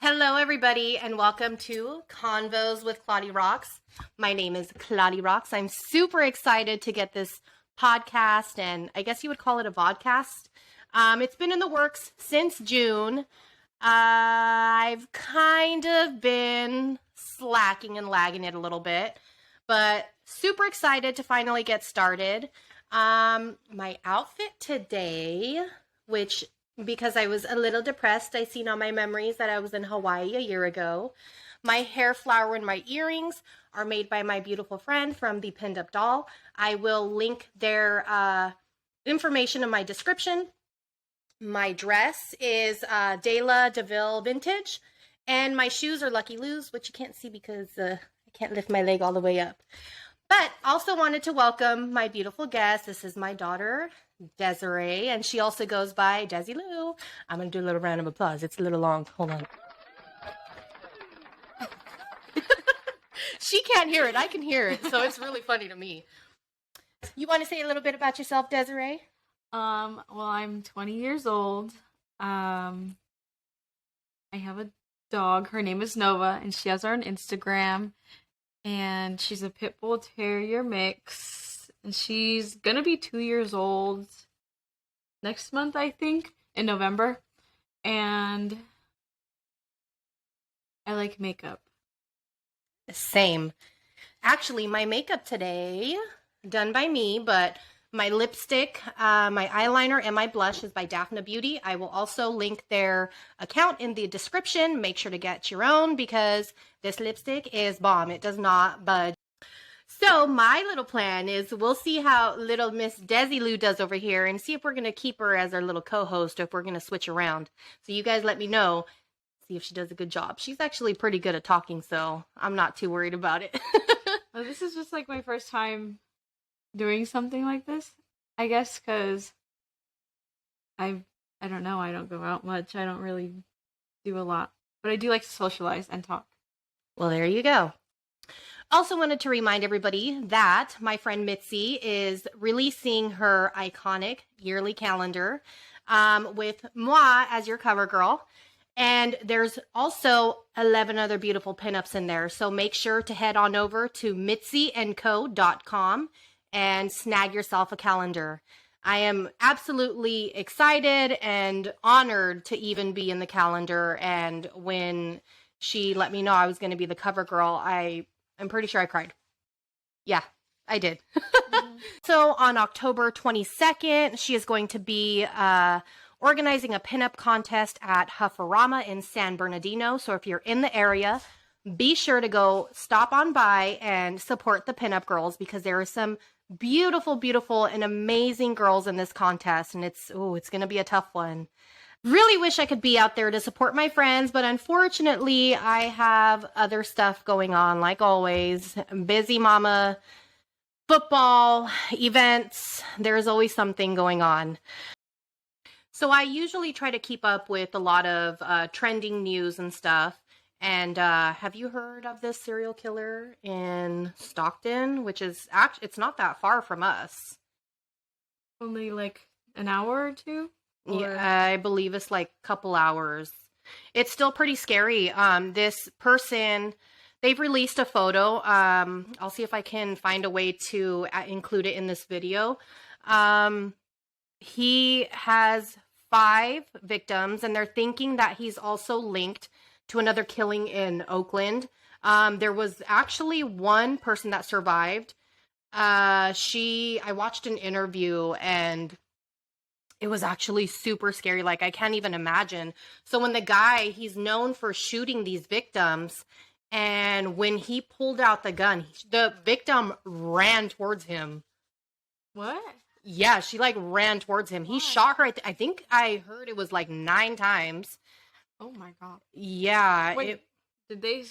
Hello, everybody, and welcome to Convos with Claudirox. My name is Claudirox. I'm super excited to get this podcast, and I guess you would call it a vodcast. It's been in the works since June. I've kind of been slacking and lagging it a little bit, but super excited to finally get started. My outfit today, which because I was a little depressed, I seen on my memories that I was in Hawaii a year ago. My hair flower and my earrings are made by my beautiful friend from the Pinned Up Doll. I will link their information in my description. My dress is Dela DeVille Vintage, and my shoes are Lucky Lou's, which you can't see because I can't lift my leg all the way up. But also wanted to welcome my beautiful guest. This is my daughter, Desiree, and she also goes by Desi Lou. I'm going to do a little round of applause. It's a little long. Hold on. She can't hear it. I can hear it, so it's really funny to me. You want to say a little bit about yourself, Desiree? Well, I'm 20 years old. I have a dog. Her name is Nova, and she has her on Instagram. And she's a pit bull terrier mix. And she's gonna be 2 years old next month, I think, in November. And I like makeup. Same. Actually, my makeup today, done by me, but my lipstick, my eyeliner, and my blush is by Daphne Beauty. I will also link their account in the description. Make sure to get your own because this lipstick is bomb. It does not budge. So my little plan is we'll see how little Miss Desi Lou does over here and see if we're going to keep her as our little co-host or if we're going to switch around. So you guys let me know. See if she does a good job. She's actually pretty good at talking, so I'm not too worried about it. Well, this is just like my first time doing something like this, I guess, because I don't know, I don't go out much. I don't really do a lot. But I do like to socialize and talk. Well, there you go. Also wanted to remind everybody that my friend Mitzi is releasing her iconic yearly calendar with moi as your cover girl. And there's also 11 other beautiful pinups in there. So make sure to head on over to mitziandco.com and snag yourself a calendar. I am absolutely excited and honored to even be in the calendar. And when she let me know I was going to be the cover girl, I'm pretty sure I cried. Yeah, I did. Mm-hmm. So on October 22nd, she is going to be organizing a pinup contest at Huffarama in San Bernardino. So if you're in the area, be sure to go stop on by and support the pinup girls because there are some beautiful, beautiful, and amazing girls in this contest. And it's going to be a tough one. Really wish I could be out there to support my friends, but unfortunately, I have other stuff going on, like always. Busy mama, football, events. There's always something going on. So I usually try to keep up with a lot of trending news and stuff. And have you heard of this serial killer in Stockton, which is it's not that far from us. Only like an hour or two? Or... Yeah, I believe it's like a couple hours. It's still pretty scary. This person, they've released a photo. I'll see if I can find a way to include it in this video. He has 5 victims, and they're thinking that he's also linked to another killing in Oakland. There was actually one person that survived. I watched an interview and it was actually super scary. Like, I can't even imagine. So when the guy, he's known for shooting these victims, and when he pulled out the gun, the victim ran towards him. What? Yeah, she like ran towards him. He shot her. I think I heard it was like 9 times. Oh my God. Yeah. Wait, did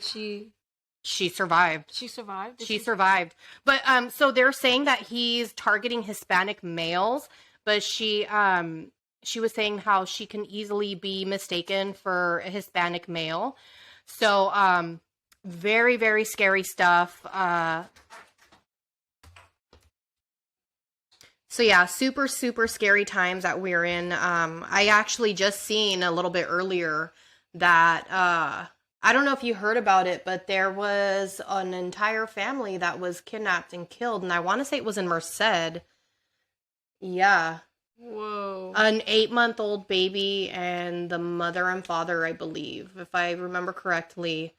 she... She survived. She survived? She survived. But so they're saying that he's targeting Hispanic males, but she was saying how she can easily be mistaken for a Hispanic male. So very, very scary stuff. So yeah, super, super scary times that we're in. I actually just seen a little bit earlier that I don't know if you heard about it, but there was an entire family that was kidnapped and killed, and I want to say it was in Merced. Yeah. Whoa. An 8-month-old baby and the mother and father, I believe, if I remember correctly.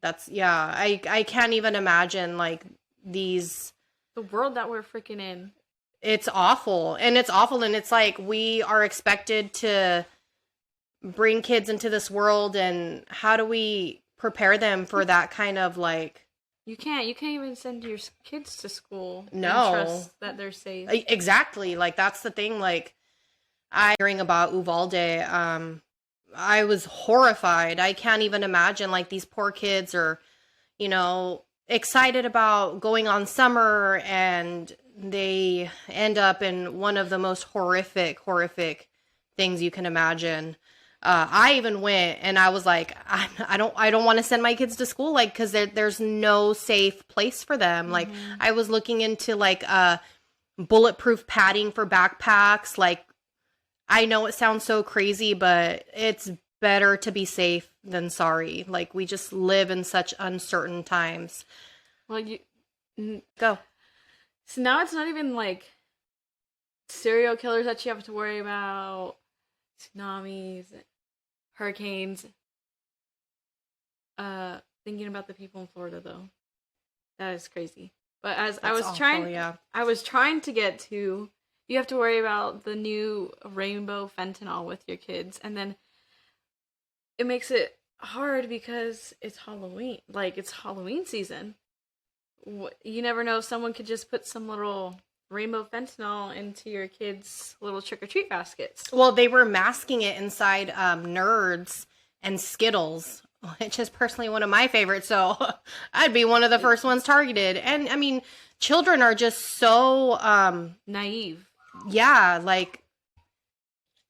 That's, yeah, I can't even imagine, like, these. The world that we're freaking in. It's awful. And it's awful. And it's like we are expected to bring kids into this world. And how do we prepare them for that kind of, like. You can't even send your kids to school. No. And trust that they're safe. Exactly. Like, that's the thing. Like, hearing about Uvalde, I was horrified. I can't even imagine, like, these poor kids are, you know, excited about going on summer, and they end up in one of the most horrific things you can imagine. I even went and I was like, I don't want to send my kids to school, like, because there's no safe place for them. Like, I was looking into, like, bulletproof padding for backpacks. Like, I know it sounds so crazy, but it's better to be safe than sorry. Like, we just live in such uncertain times. Well, Go. So now it's not even like serial killers that you have to worry about, tsunamis, hurricanes. Thinking about the people in Florida, though, that is crazy. But as I was trying to get to, you have to worry about the new rainbow fentanyl with your kids, and then it makes it hard because it's Halloween. Like, it's Halloween season. You never know, someone could just put some little rainbow fentanyl into your kids' little trick-or-treat baskets. Well, they were masking it inside Nerds and Skittles, which is personally one of my favorites, so I'd be one of the first ones targeted. And, I mean, children are just so naive. Yeah, like,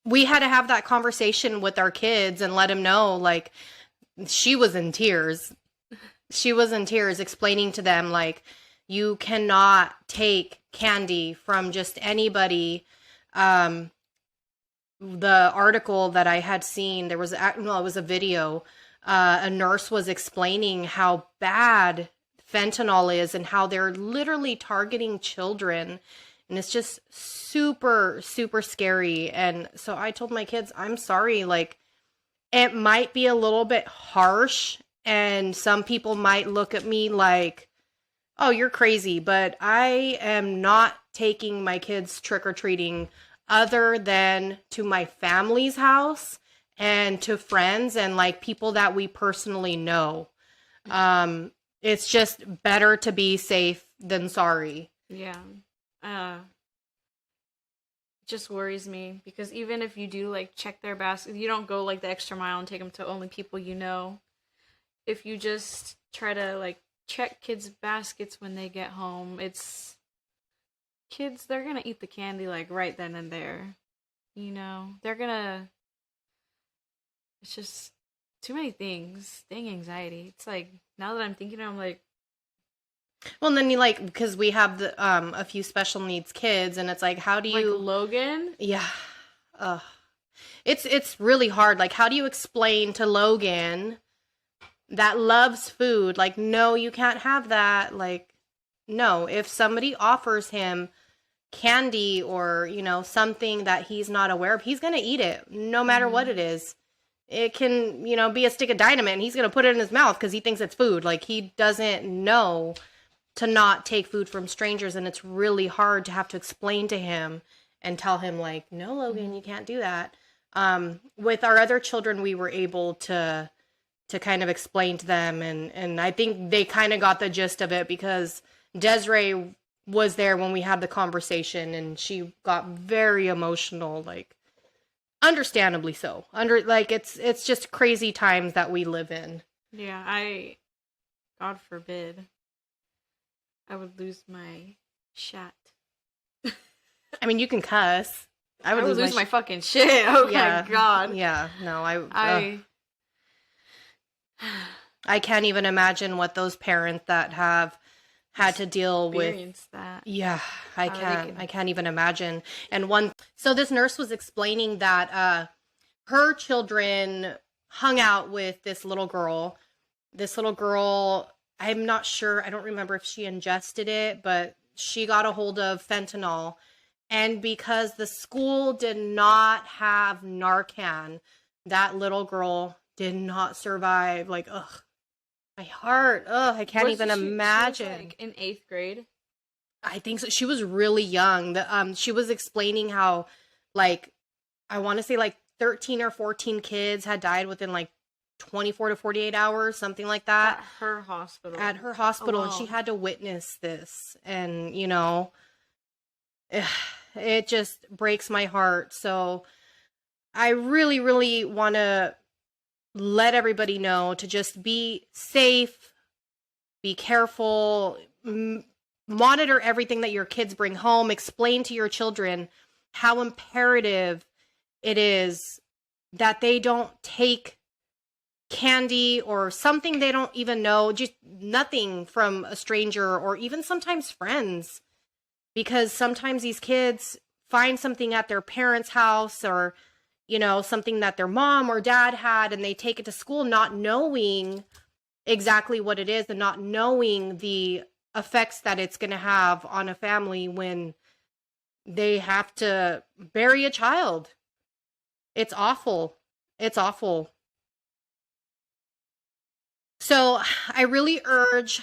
we had to have that conversation with our kids and let them know, like, she was in tears. She was in tears explaining to them, like, you cannot take candy from just anybody. The article that I had seen, it was a video. A nurse was explaining how bad fentanyl is and how they're literally targeting children. And it's just super, super scary. And so I told my kids, I'm sorry, like, it might be a little bit harsh, and some people might look at me like, oh, you're crazy, but I am not taking my kids trick-or-treating other than to my family's house and to friends and, like, people that we personally know. It's just better to be safe than sorry. Yeah. It just worries me because even if you do, like, check their basket, you don't go, like, the extra mile and take them to only people you know. If you just try to, like, check kids' baskets when they get home, it's kids, they're gonna eat the candy, like, right then and there. You know, they're gonna, it's just too many things. Dang anxiety. It's like, now that I'm thinking, I'm like, well, and then you, like, because we have the a few special needs kids, and it's like, how do you, like, Logan? Yeah. It's really hard. Like, how do you explain to Logan that loves food, like, no, you can't have that? Like, no, if somebody offers him candy or, you know, something that he's not aware of, he's gonna eat it no matter what it is. It can, you know, be a stick of dynamite and he's gonna put it in his mouth because he thinks it's food. Like, he doesn't know to not take food from strangers, and it's really hard to have to explain to him and tell him, like, no, Logan, you can't do that. With our other children, we were able to kind of explain to them, and I think they kind of got the gist of it because Desiree was there when we had the conversation, and she got very emotional, like, understandably so. It's just crazy times that we live in. Yeah, God forbid, I would lose my shat. I mean, you can cuss. I would lose my fucking shit. Oh, yeah. My God. Yeah, no, I can't even imagine what those parents that have had to deal with that. Yeah, I can't even imagine. And so this nurse was explaining that her children hung out with this little girl. This little girl, I'm not sure, I don't remember if she ingested it, but she got a hold of fentanyl. And because the school did not have Narcan, that little girl did not survive. Like, ugh, my heart. Ugh, I can't even imagine. She was, like, in 8th grade. I think so. She was really young. She was explaining how, like, I want to say like 13 or 14 kids had died within like 24 to 48 hours, something like that. At her hospital. At her hospital. Alone. And she had to witness this. And, you know, it just breaks my heart. So I really, really want to let everybody know to just be safe, be careful, monitor everything that your kids bring home, explain to your children how imperative it is that they don't take candy or something they don't even know, just nothing from a stranger or even sometimes friends. Because sometimes these kids find something at their parents' house or, you know, something that their mom or dad had, and they take it to school not knowing exactly what it is and not knowing the effects that it's going to have on a family when they have to bury a child. It's awful. It's awful. So I really urge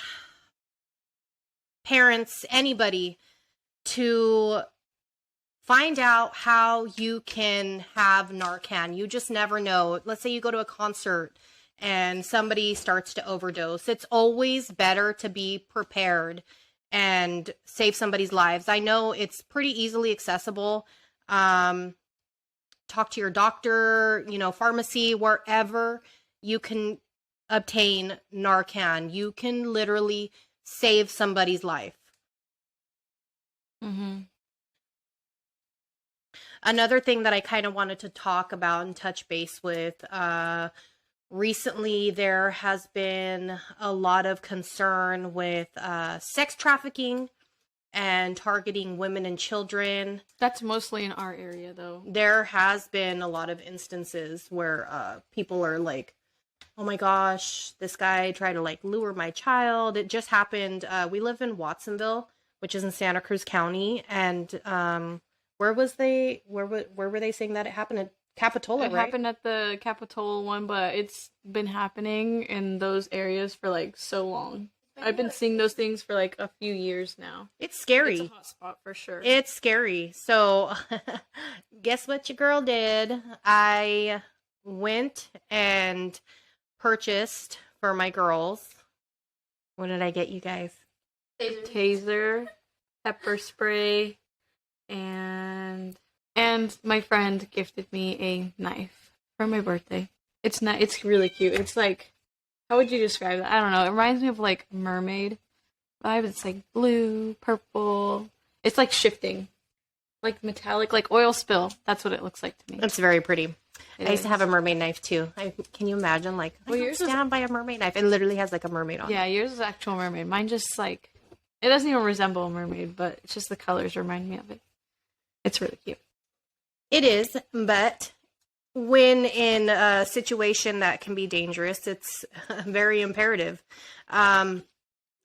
parents, anybody, to find out how you can have Narcan. You just never know. Let's say you go to a concert and somebody starts to overdose. It's always better to be prepared and save somebody's lives. I know it's pretty easily accessible. Talk to your doctor, you know, pharmacy, wherever you can obtain Narcan. You can literally save somebody's life. Mm-hmm. Another thing that I kind of wanted to talk about and touch base with, recently there has been a lot of concern with sex trafficking and targeting women and children. That's mostly in our area, though. There has been a lot of instances where people are like, oh my gosh, this guy tried to like lure my child. It just happened. We live in Watsonville, which is in Santa Cruz County. And where were they saying that it happened? At Capitola, It right? happened at the Capitola one, but it's been happening in those areas for like so long. I've been seeing those things for like a few years now. It's scary. It's a hot spot for sure. It's scary. So guess what your girl did? I went and purchased for my girls. What did I get you guys? Taser, pepper spray, and my friend gifted me a knife for my birthday. It's really cute. It's like, how would you describe that? I don't know. It reminds me of like mermaid vibe. It's like blue, purple. It's like shifting, like metallic, like oil spill. That's what it looks like to me. It's very pretty. It I used to is. have a mermaid knife too. Can you imagine? Like, Well, yours down by a mermaid knife. It literally has like a mermaid on it. Yeah, yours is actual mermaid. Mine just like, it doesn't even resemble a mermaid, but it's just the colors remind me of it. It's really cute. It is, but when in a situation that can be dangerous, it's very imperative. I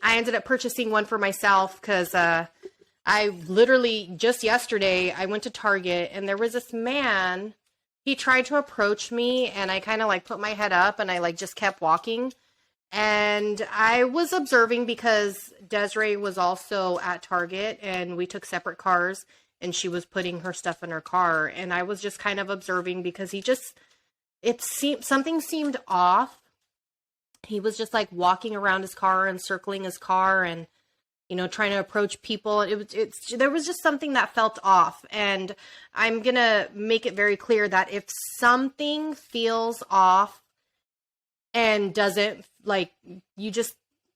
ended up purchasing one for myself because I literally just yesterday I went to Target and there was this man. He tried to approach me and I kind of like put my head up and I like just kept walking. And I was observing because Desiree was also at Target and we took separate cars and she was putting her stuff in her car. And I was just kind of observing because something seemed off. He was just like walking around his car and circling his car and, you know, trying to approach people. There was just something that felt off. And I'm going to make it very clear that if something feels off and doesn't like,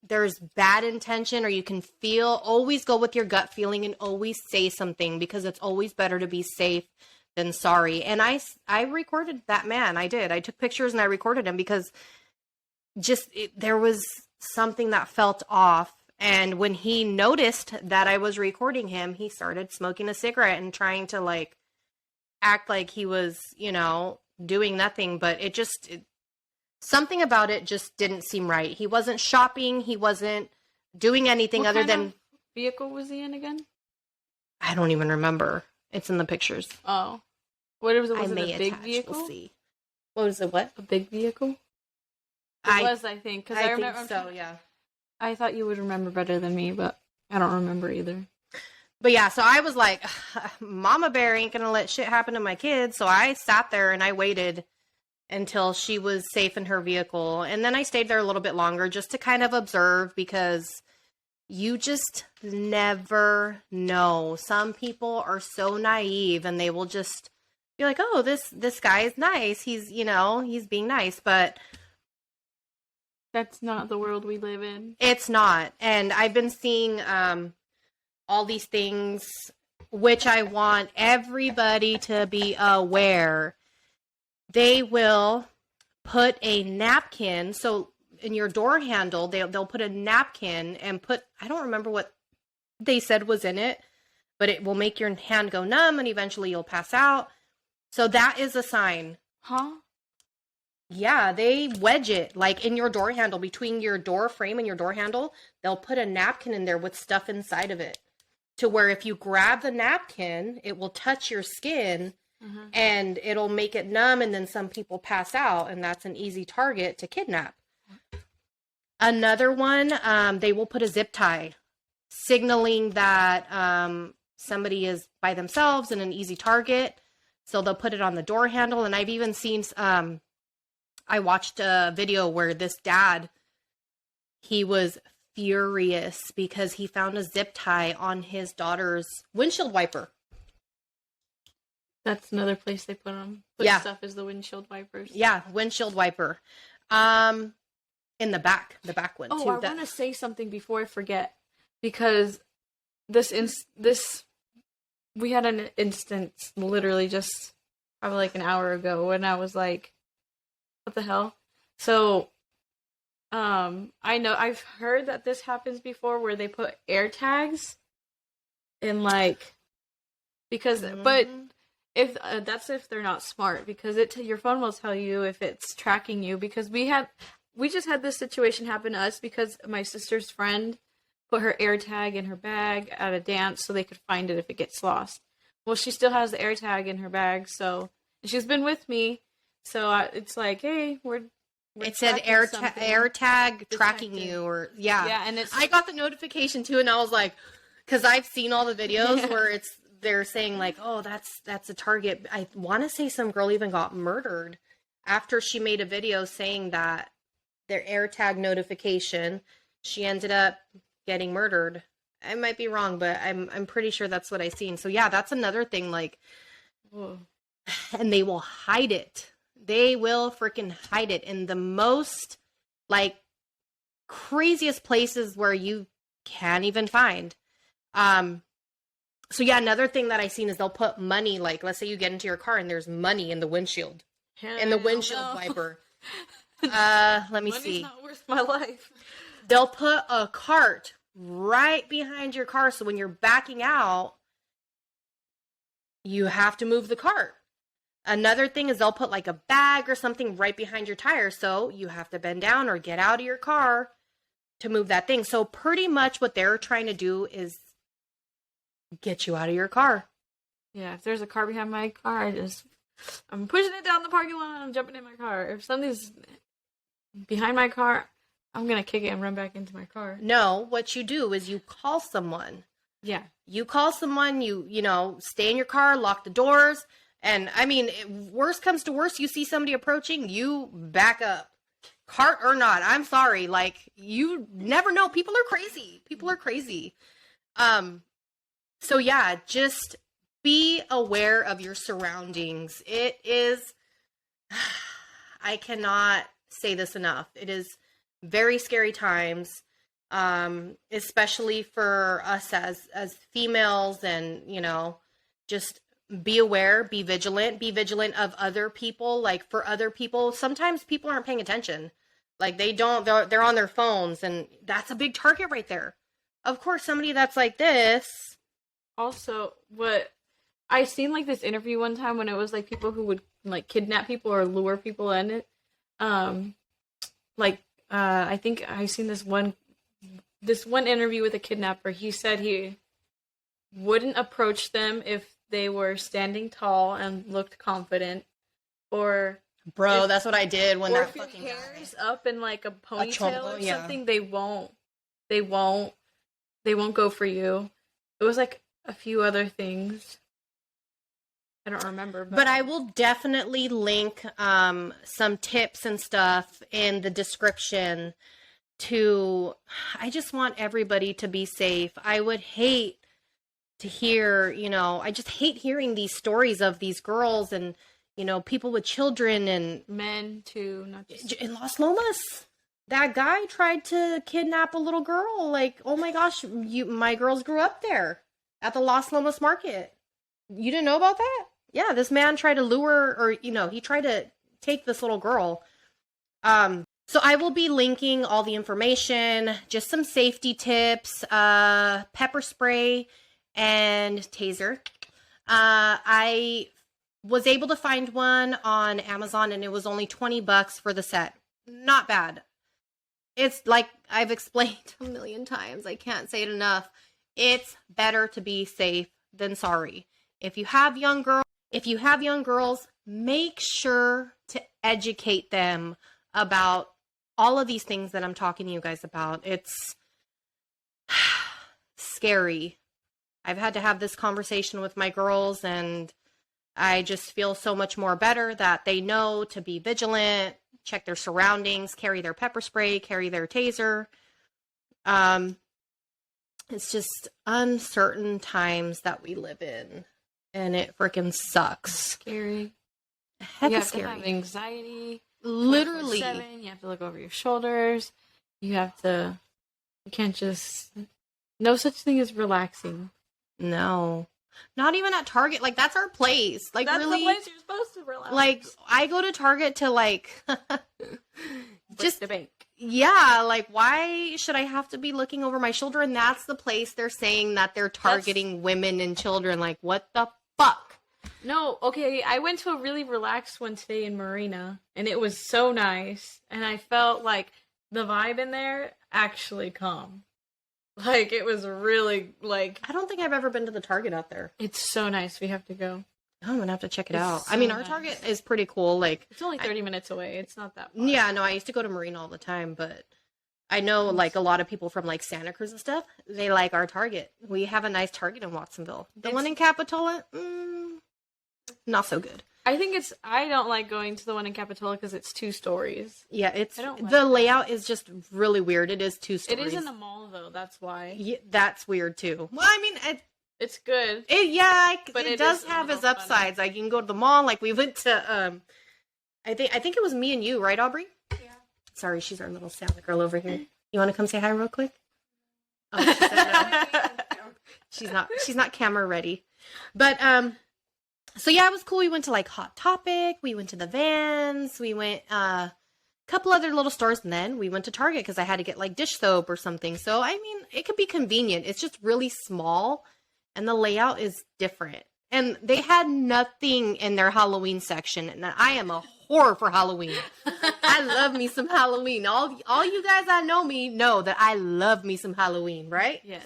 there's bad intention or you can always go with your gut feeling and always say something because it's always better to be safe than sorry. And I recorded that man. I did. I took pictures and I recorded him because there was something that felt off. And when he noticed that I was recording him, he started smoking a cigarette and trying to like act like he was, you know, doing nothing. But Something about it just didn't seem right. He wasn't shopping. He wasn't doing anything What other kind than... of vehicle was he in again? I don't even remember. It's in the pictures. Oh. What was it? I Was it may a big attach. vehicle? We'll see. What was it? What? A big vehicle? It was, I think. Cause I remember, think so, yeah. I thought you would remember better than me, but I don't remember either. But yeah, so I was like, Mama Bear ain't gonna let shit happen to my kids. So I sat there and I waited until she was safe in her vehicle. And then I stayed there a little bit longer just to kind of observe, because you just never know. Some people are so naive and they will just be like, oh, this guy is nice. He's, he's being nice. But that's not the world we live in. It's not. And I've been seeing all these things, which I want everybody to be aware. They will put a napkin. So in your door handle, they'll put a napkin and put, I don't remember what they said was in it, but it will make your hand go numb and eventually you'll pass out. So that is a sign. Huh? Yeah, they wedge it like in your door handle, between your door frame and your door handle. They'll put a napkin in there with stuff inside of it, to where if you grab the napkin, it will touch your skin and it'll make it numb. And then some people pass out, and that's an easy target to kidnap. Another one, they will put a zip tie, signaling that somebody is by themselves and an easy target. So they'll put it on the door handle. And I've even seen, I watched a video where this dad, he was furious because he found a zip tie on his daughter's windshield wiper. That's another place they put them. Stuff is the windshield wipers. Yeah, windshield wiper. In the back one too. Oh, I want to say something before I forget, because this we had an instance literally just probably like an hour ago when I was like, what the hell? So, I know I've heard that this happens before where they put air tags in, like, because, but if that's if they're not smart, because your phone will tell you if it's tracking you, because we just had this situation happen to us because my sister's friend put her air tag in her bag at a dance so they could find it if it gets lost. Well, she still has the air tag in her bag, so she's been with me. So it's like, hey, it said air tag tracking you, or yeah, and I got the notification too, and I was like, because I've seen all the videos where they're saying like, oh, that's a target. I want to say some girl even got murdered after she made a video saying that their air tag notification, she ended up getting murdered. I might be wrong, but I'm pretty sure that's what I seen. So yeah, that's another thing, like, and they will hide it. They will freaking hide it in the most, like, craziest places where you can't even find. So yeah, another thing that I seen is they'll put money, like, let's say you get into your car and there's money in the windshield. Wiper. Let me see. Money's not worth my life. They'll put a cart right behind your car, so when you're backing out, you have to move the cart. Another thing is they'll put like a bag or something right behind your tire, so you have to bend down or get out of your car to move that thing. So pretty much what they're trying to do is get you out of your car. Yeah, if there's a car behind my car, I'm pushing it down the parking lot and I'm jumping in my car. If something's behind my car, I'm going to kick it and run back into my car. No, what you do is you call someone. Yeah. You call someone, you stay in your car, lock the doors. And I mean, worst comes to worst, you see somebody approaching, you back up. Cart or not, I'm sorry. Like, you never know. People are crazy. So yeah, just be aware of your surroundings. It is, I cannot say this enough. It is very scary times, especially for us as females, and, just be aware, be vigilant of other people. Like, for other people, sometimes people aren't paying attention. Like, they're on their phones, and that's a big target right there. Of course, somebody that's like this. Also, what I seen, like, this interview one time when it was like people who would like kidnap people or lure people in it. like, I think I seen this one interview with a kidnapper. He said he wouldn't approach them if they were standing tall and looked confident, or Bro, that's what I did when or that if your fucking hair guy. is up in like a ponytail or yeah. something, they won't go for you. It was like a few other things. I don't remember, but I will definitely link some tips and stuff in the description to, I just want everybody to be safe. I would hate to hear, I just hate hearing these stories of these girls and, people with children and men too, not just in Las Lomas. That guy tried to kidnap a little girl. Like, oh my gosh, my girls grew up there at the Las Lomas market. You didn't know about that? Yeah, this man tried to lure, or, he tried to take this little girl. So I will be linking all the information, just some safety tips, pepper spray, and taser. I was able to find one on Amazon, and it was only $20 for the set. Not bad. It's like I've explained a million times. I can't say it enough. It's better to be safe than sorry. If you have young girls, make sure to educate them about all of these things that I'm talking to you guys about. It's scary. I've had to have this conversation with my girls, and I just feel so much more better that they know to be vigilant, check their surroundings, carry their pepper spray, carry their taser. It's just uncertain times that we live in, and it freaking sucks. scary. Heck You is have to scary. have anxiety. Literally. 24/7. You have to look over your shoulders. You can't just, no such thing as relaxing. No. Not even at Target. Like, that's our place. Like, That's really? the place you're supposed to relax. Like, I go to Target to, like, just the bank. yeah, like, why should I have to be looking over my shoulder? And that's the place they're saying that they're targeting women and children. Like, what the fuck? No, okay, I went to a really relaxed one today in Marina, and it was so nice, and I felt like the vibe in there actually calm. Like, it was really, like... I don't think I've ever been to the Target out there. It's so nice. We have to go. I'm gonna have to check it It's out. so I mean, our nice. Target is pretty cool. Like, It's only 30 minutes away. It's not that far. yeah, no, I used to go to Marina all the time, but I know, like, a lot of people from, like, Santa Cruz and stuff, they like our Target. We have a nice Target in Watsonville. The one in Capitola, not so good. I don't like going to the one in Capitola because it's 2 stories. Yeah, I don't like the that. layout is just really weird. It is 2 stories. It is in the mall, though. That's why. Yeah, that's weird too. Well, I mean, It's good. but it does is a have its little funny. upsides. Like, you can go to the mall. Like, we went to I think it was me and you, right, Aubry? Yeah. Sorry, she's our little Santa girl over here. You want to come say hi real quick? Oh, she said no. She's not camera ready. But so yeah, it was cool. We went to like Hot Topic. We went to the Vans. We went a couple other little stores, and then we went to Target because I had to get like dish soap or something. So I mean, it could be convenient. It's just really small, and the layout is different. And they had nothing in their Halloween section, and I am a whore for Halloween. I love me some Halloween. All you guys that know me know that I love me some Halloween, right? Yes.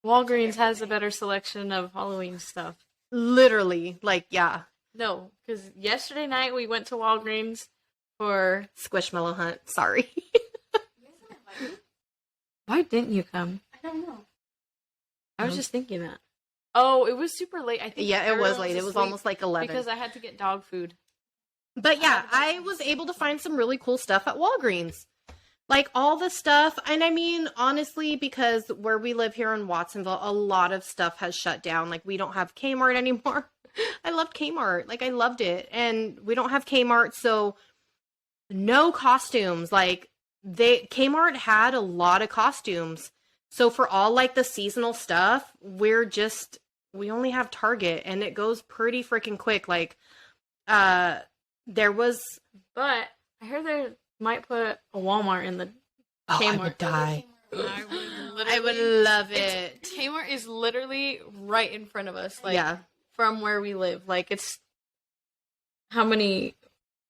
Walgreens has a better selection of Halloween stuff. Literally, like, yeah. No, because yesterday night we went to Walgreens for... Squishmallow hunt. Sorry. Why didn't you come? I don't know. I was just thinking that. Oh, it was super late. I think Yeah, it was everyone late. It was asleep almost like 11. because I had to get dog food. But yeah, I was able to find some really cool stuff at Walgreens. Like, all the stuff, and I mean, honestly, because where we live here in Watsonville, a lot of stuff has shut down. Like, we don't have Kmart anymore. I loved Kmart. Like, I loved it. And we don't have Kmart, so no costumes. Like, Kmart had a lot of costumes. So for all, like, the seasonal stuff, we only have Target, and it goes pretty freaking quick. Like, there was... But I heard they might put a Walmart in the Oh, Kmart. I would die. I would love it. Kmart is literally right in front of us. Like, yeah. from where we live. Like, it's how many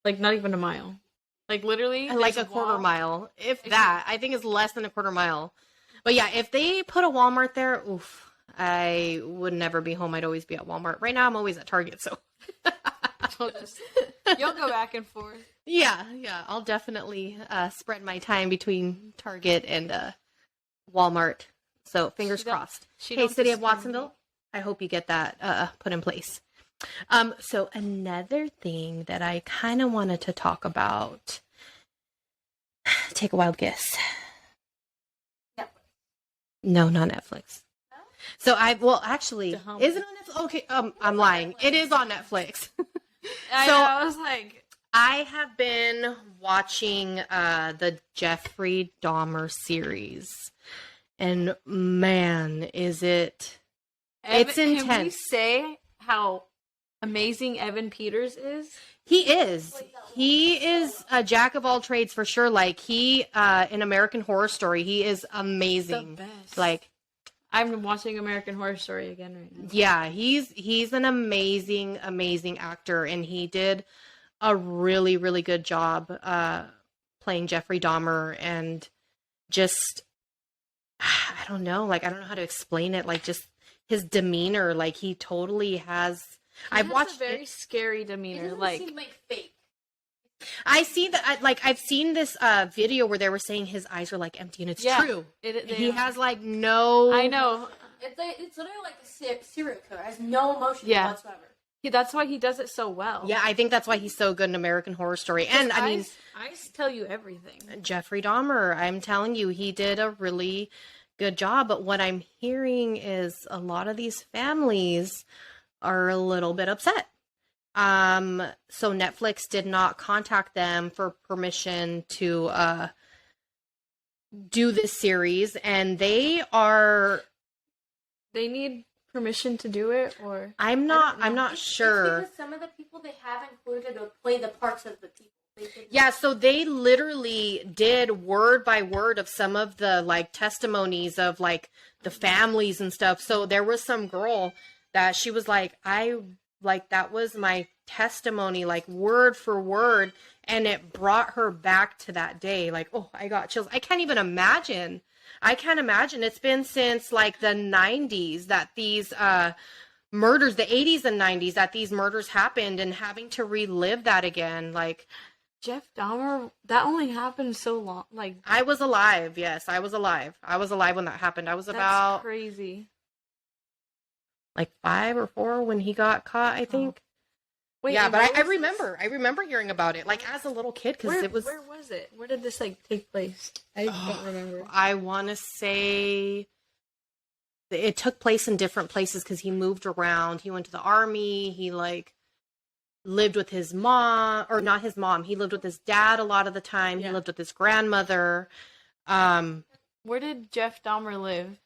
Like, not even a mile. Like, literally, Like there's a quarter wall. mile, if that. I think it's less than a quarter mile. But yeah, if they put a Walmart there, oof, I would never be home. I'd always be at Walmart. Right now, I'm always at Target, so. You'll go back and forth. Yeah, I'll definitely spread my time between Target and Walmart. So fingers crossed. Hey, City of Watsonville, I hope you get that put in place. So another thing that I kind of wanted to talk about. Take a wild guess. Netflix. No, not Netflix. No? So actually, is it on Netflix? Okay, I'm lying. It is on Netflix. I was like, I have been watching the Jeffrey Dahmer series, and man, is it? It's intense. Can we say how amazing Evan Peters is? He is. He is a jack of all trades for sure. Like he, in American Horror Story, he is amazing. The best. Like I'm watching American Horror Story again right now. Yeah, he's an amazing actor, and he did a really, really good job playing Jeffrey Dahmer, and just I don't know how to explain it. Like just his demeanor, like he totally has. I've watched a very scary demeanor. It like seem like fake. I see that. I've seen this video where they were saying his eyes are like empty, and it's true. He has like no. I know. It's literally like a serial killer. It has no emotion whatsoever. That's why he does it so well. Yeah, I think that's why he's so good in American Horror Story. And I mean, eyes tell you everything. Jeffrey Dahmer, I'm telling you, he did a really good job. But what I'm hearing is a lot of these families are a little bit upset. So Netflix did not contact them for permission to do this series, and they need permission to do it, or I'm not sure. It's because some of the people they have included to play the parts of the people. Yeah, so they literally did word by word of some of the like testimonies of like the families and stuff. So there was some girl that she was like, that was my testimony, like word for word, and it brought her back to that day. Like, oh, I got chills. I can't imagine. It's been since like the 90s that these murders, the 80s and 90s, that these murders happened, and having to relive that again. Like Jeff Dahmer, that only happened so long. Like I was alive. Yes, I was alive. I was alive when that happened. I was about crazy. Like 5 or 4 when he got caught, I think. Wait, yeah, but I remember hearing about it, like as a little kid, because it was. Where was it? Where did this like take place? I don't remember. I want to say it took place in different places because he moved around. He went to the army. He like lived with his mom, or not his mom. He lived with his dad a lot of the time. Yeah. He lived with his grandmother. Where did Jeff Dahmer live?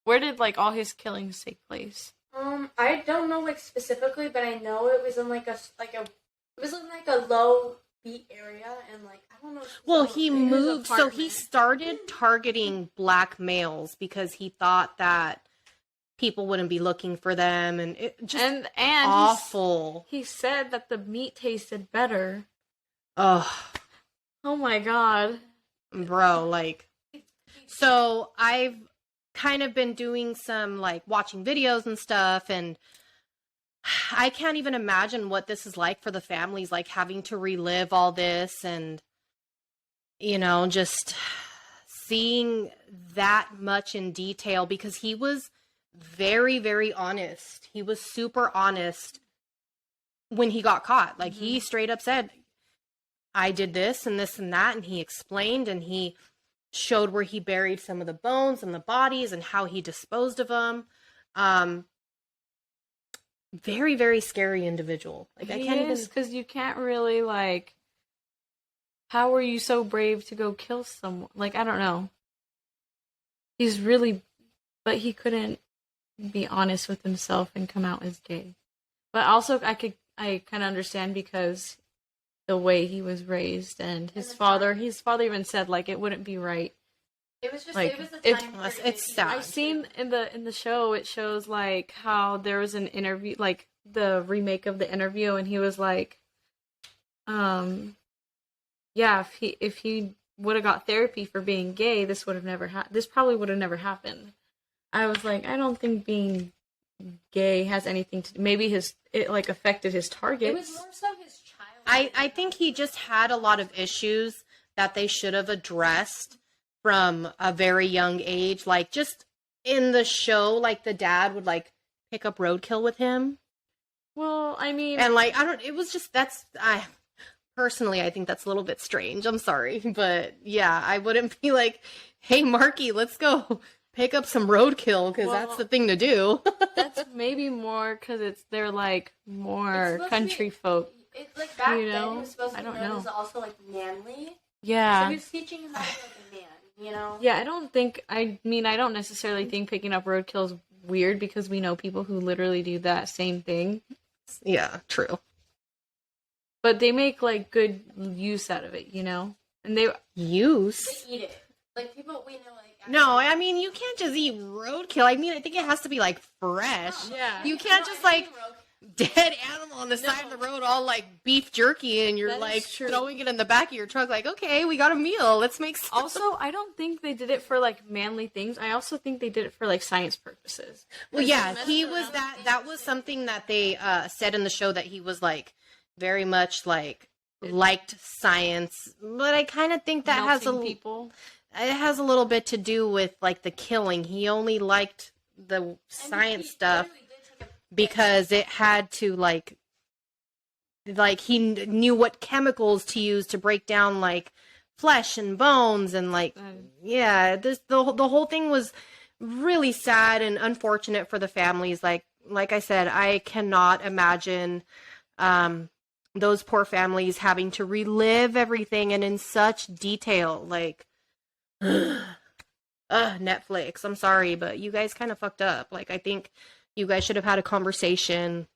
Where did like all his killings take place? I don't know like specifically, but I know it was in a low beat area, and like I don't know. Well, he moved, so he started targeting black males because he thought that people wouldn't be looking for them, and it just and awful. He said that the meat tasted better. Oh my god, bro! Like, so I've kind of been doing some like watching videos and stuff, and I can't even imagine what this is like for the families, like having to relive all this, and just seeing that much in detail, because he was very, very honest. He was super honest when he got caught. Like he straight up said, I did this and this and that, and he explained, and he showed where he buried some of the bones and the bodies and how he disposed of them. Very, very scary individual. Like I can't even, because you can't really like. How were you so brave to go kill someone? Like I don't know. He's really, but he couldn't be honest with himself and come out as gay. But also, I kind of understand because the way he was raised, and his father even said like it wouldn't be right. It was just like, it was the time. It's sad. I've seen in the show, it shows like how there was an interview, like the remake of the interview, and he was like, Yeah, if he would have got therapy for being gay, this probably would have never happened. I was like, I don't think being gay has anything to maybe it like affected his targets. It was more so his child. I think he just had a lot of issues that they should have addressed from a very young age. Like, just in the show, like, the dad would, like, pick up roadkill with him. Well, I mean, And, like, it was just, personally, I think that's a little bit strange. I'm sorry. But, yeah, I wouldn't be like, hey, Marky, let's go pick up some roadkill, because that's the thing to do. that's maybe more because they're like more country folk. It's like back you know? then, he was supposed to be known as also like manly. Yeah. So he was teaching him how to be like a man, you know? Yeah, I don't necessarily think picking up roadkill is weird because we know people who literally do that same thing. Yeah, true. But they make like good use out of it, you know? And they use? They eat it. Like people we know like No, I mean, you can't just eat roadkill. I mean, I think it has to be, like, fresh. Yeah. You can't just, like, dead animal on the side of the road, all, like, beef jerky, and you're, That is like, true. throwing it in the back of your truck, like, okay, we got a meal. Let's make some. Also, I don't think they did it for like manly things. I also think they did it for like science purposes. Well, yeah, he was that was something that they said in the show, that he was, like, very much, like, liked science. But I kind of think that People. it has a little bit to do with, like, the killing. He only liked the science stuff because it had to, like he knew what chemicals to use to break down, like, flesh and bones, and, like, yeah, the whole thing was really sad and unfortunate for the families. Like I said, I cannot imagine those poor families having to relive everything, and in such detail. Like, Netflix, I'm sorry, but you guys kind of fucked up. Like, I think you guys should have had a conversation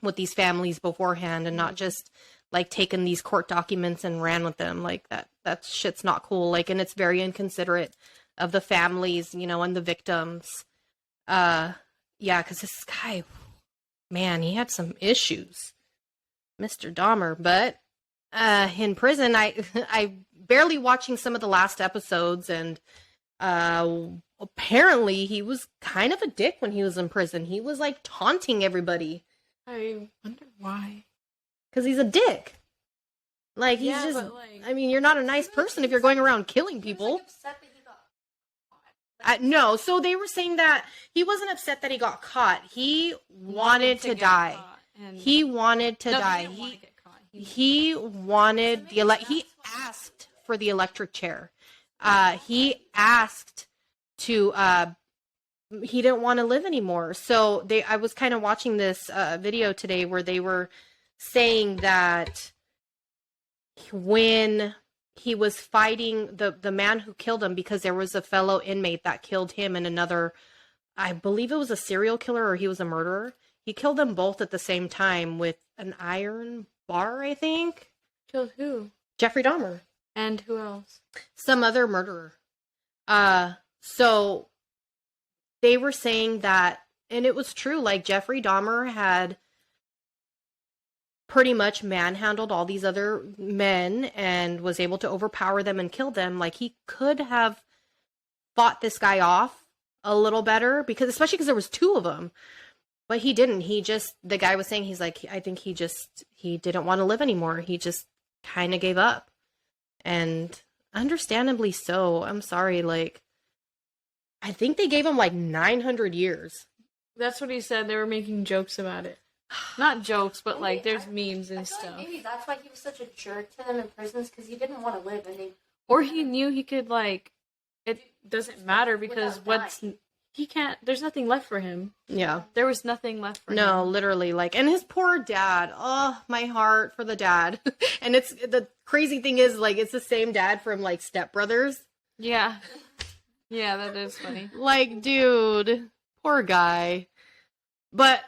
with these families beforehand, and not just, like, taken these court documents and ran with them. Like, that shit's not cool. Like, and it's very inconsiderate of the families, you know, and the victims. Yeah, because this guy, man, he had some issues, Mr. Dahmer. But in prison, I barely watching some of the last episodes, and apparently he was kind of a dick when he was in prison. He was, like, taunting everybody. I wonder why. Because he's a dick. Like, he's just, but, like, I mean, you're not a nice person if you're going around killing people. He was, like, upset that he got caught. No, so they were saying that he wasn't upset that he got caught. He wanted to die. He wanted to die. He wanted he asked for the electric chair. He asked to he didn't want to live anymore. So I was kind of watching this video today where they were saying that when he was fighting the man who killed him, because there was a fellow inmate that killed him and another, I believe it was a serial killer or he was a murderer. He killed them both at the same time with an iron bar, I think. Killed who? Jeffrey Dahmer. And who else? Some other murderer. So they were saying that, and it was true, like, Jeffrey Dahmer had pretty much manhandled all these other men and was able to overpower them and kill them. Like, he could have fought this guy off a little better, especially because there was two of them. But he didn't. The guy was saying, he's like, I think he didn't want to live anymore. He just kind of gave up. And understandably so. I'm sorry, like, I think they gave him like 900 years. That's what he said. They were making jokes about it. Not jokes, but like there's memes and I feel stuff. like maybe that's why he was such a jerk to them in prisons, because he didn't want to live, and or he knew he could, like, it doesn't matter because he can't. There's nothing left for him. Yeah, there was nothing left for him. No, literally, like, and his poor dad. Oh, my heart for the dad. And it's the crazy thing is, like, it's the same dad from, like, Step Brothers. Yeah, yeah, that is funny. Like, dude, poor guy. But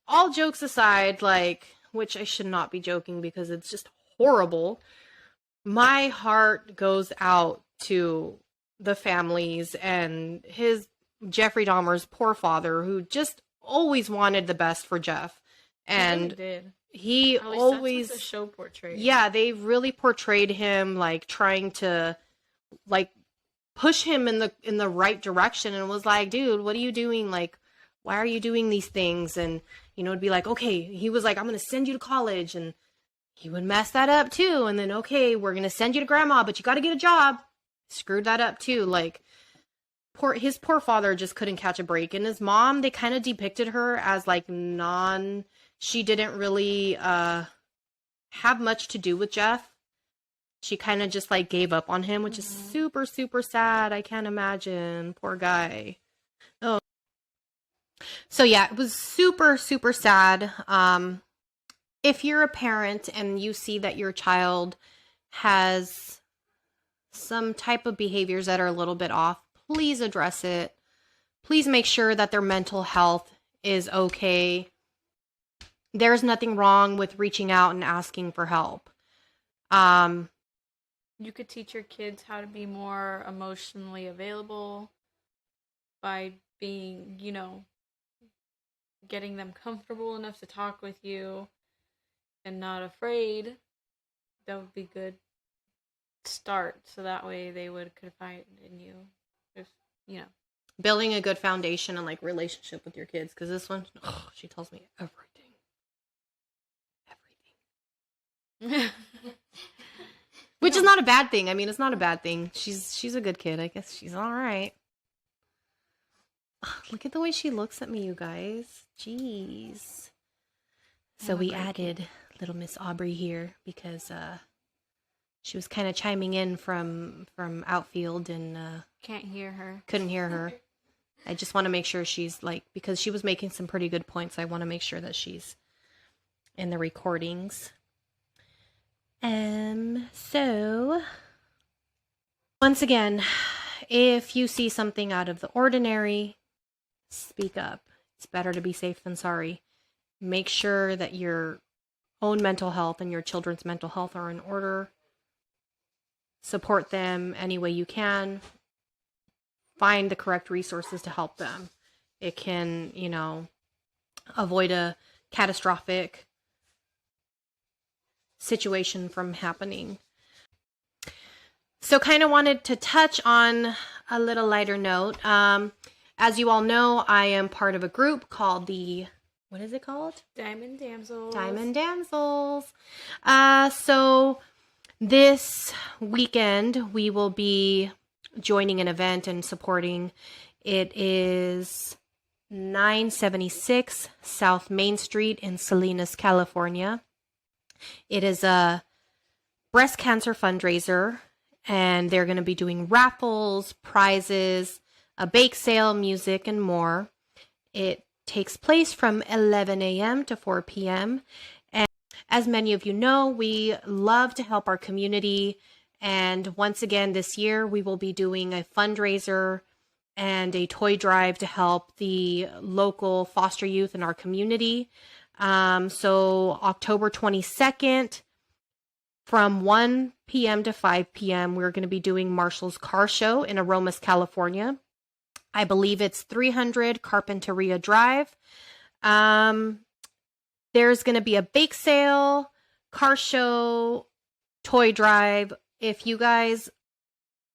all jokes aside, like, which I should not be joking because it's just horrible. My heart goes out to the families and Jeffrey Dahmer's poor father, who just always wanted the best for Jeff. And he really did. he At least always, that's what the show portrayed. yeah, they really portrayed him like trying to like push him in the right direction, and was like, dude, what are you doing? Like, why are you doing these things? And it'd be like, okay, he was like, I'm gonna send you to college, and he would mess that up too. And then, okay, we're gonna send you to grandma, but you got to get a job. Screwed that up too. Like, his poor father just couldn't catch a break. And his mom, they kind of depicted her as like she didn't really have much to do with Jeff. She kind of just like gave up on him, which is super, super sad. I can't imagine. Poor guy. Oh. So yeah, it was super, super sad. If you're a parent and you see that your child has some type of behaviors that are a little bit off, please address it. Please make sure that their mental health is okay. There's nothing wrong with reaching out and asking for help. You could teach your kids how to be more emotionally available by being, getting them comfortable enough to talk with you and not afraid. That would be good start, so that way they would confide in you. If Building a good foundation and like relationship with your kids, because this one, she tells me everything. Which is not a bad thing. I mean, it's not a bad thing. She's a good kid. I guess she's all right. Look at the way she looks at me, you guys. Jeez. So we added little Miss Aubry here because she was kind of chiming in from outfield and can't hear her. Couldn't hear her. I just want to make sure she's like, because she was making some pretty good points. I want to make sure that she's in the recordings. So once again, if you see something out of the ordinary, speak up. It's better to be safe than sorry. Make sure that your own mental health and your children's mental health are in order. Support them any way you can. Find the correct resources to help them. It can, avoid a catastrophic situation from happening. So kind of wanted to touch on a little lighter note. As you all know, I am part of a group called what is it called? Diamond Damsels. Diamond Damsels. So this weekend we will be joining an event and supporting. It is 976 South Main Street in Salinas, California. It is a breast cancer fundraiser, and they're going to be doing raffles, prizes, a bake sale, music, and more. It takes place from 11 a.m. to 4 p.m. And as many of you know, we love to help our community. And once again, this year, we will be doing a fundraiser and a toy drive to help the local foster youth in our community. So October 22nd, from 1 p.m. to 5 p.m., we're going to be doing Marshall's Car Show in Aromas, California. I believe it's 300 Carpinteria Drive. There's going to be a bake sale, car show, toy drive. If you guys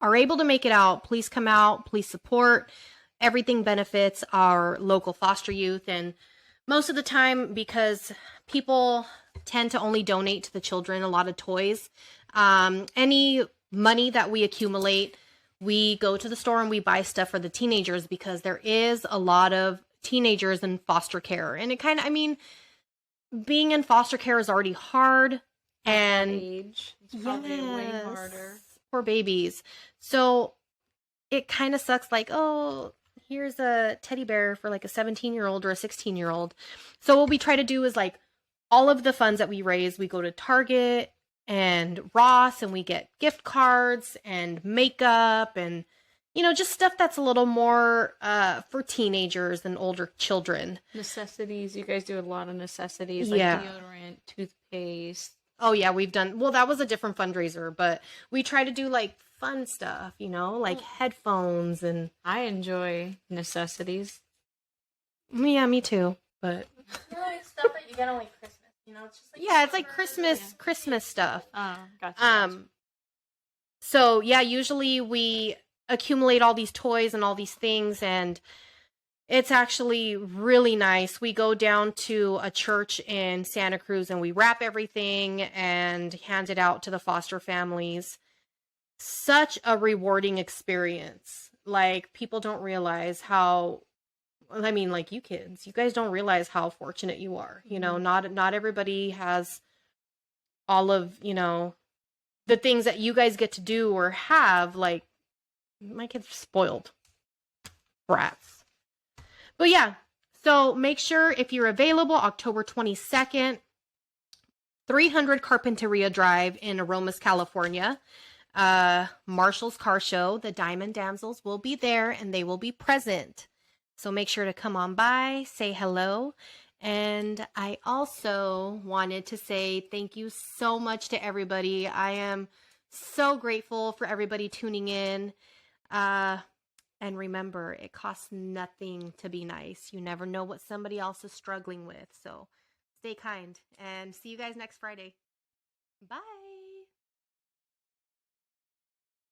are able to make it out, please come out, please support. Everything benefits our local foster youth, and most of the time, because people tend to only donate to the children a lot of toys, any money that we accumulate, we go to the store and we buy stuff for the teenagers, because there is a lot of teenagers in foster care. And it kind of, being in foster care is already hard. And age, it's probably way harder. Poor babies. So it kind of sucks, like, oh, here's a teddy bear for like a 17-year-old or a 16-year-old. So what we try to do is, like, all of the funds that we raise, we go to Target and Ross, and we get gift cards and makeup and, just stuff that's a little more for teenagers and older children. Necessities. You guys do a lot of necessities, Yeah. like deodorant, toothpaste. Oh, yeah, we've done... Well, that was a different fundraiser, but we try to do, like, fun stuff, like headphones and... I enjoy necessities. Yeah, me too, but... Like stuff that you get on like Christmas. You know, it's just like Yeah, it's like summer. Christmas stuff. Oh, gotcha. So yeah, usually we accumulate all these toys and all these things, and it's actually really nice. We go down to a church in Santa Cruz and we wrap everything and hand it out to the foster families. Such a rewarding experience. Like, people don't realize how, I mean, like, you kids, you guys don't realize how fortunate you are. You know, not everybody has all of, you know, the things that you guys get to do or have. Like, my kids are spoiled brats. But yeah, so make sure if you're available, October 22nd, 300 Carpinteria Drive in Aromas, California. Marshall's Car Show, the Diamond Damsels will be there and they will be present. So make sure to come on by, say hello. And I also wanted to say thank you so much to everybody. I am so grateful for everybody tuning in. And remember, it costs nothing to be nice. You never know what somebody else is struggling with. So stay kind and see you guys next Friday. Bye.